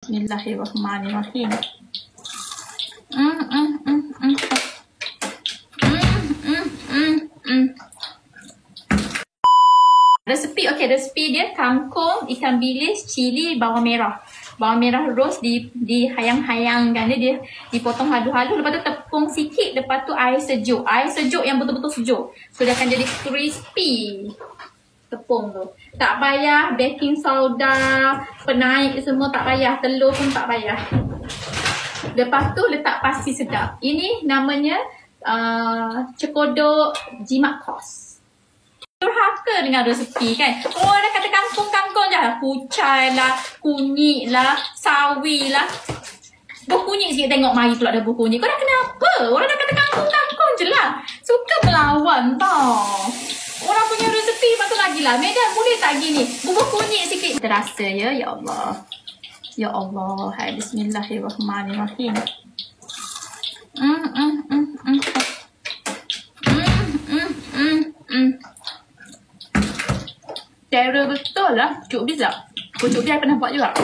Bismillahirrahmanirrahim. Resepi dia kangkung, ikan bilis, cili, bawang merah. Bawang merah roast dihayang-hayangkan dia dipotong halu-halu, lepas tu tepung sikit, lepas tu air sejuk. Air sejuk yang betul-betul sejuk. So dia akan jadi crispy. Tepung tu. Tak payah baking soda, penaik semua tak payah, telur pun tak payah. Lepas tu letak pasti sedap. Ini namanya cekodok jimat kos. Durhaka dengan resepi kan. Orang dah kata kangkung-kangkung je. Kucai lah, kunyit lah, sawi lah. Berkunyit sikit tengok mari pula ada berkunyit. Kau dah kenapa? Orang dah kata kangkung-kangkung je lah. Suka melawan tau. Orang punya resepi lepas tu lagi lah. Medan boleh tak gini? Bubur kunyit sikit. Terasa ya, ya Allah. Ya Allah. Hai, Bismillahirrahmanirrahim. Terror betul lah. Pucuk dia pernah buat juga.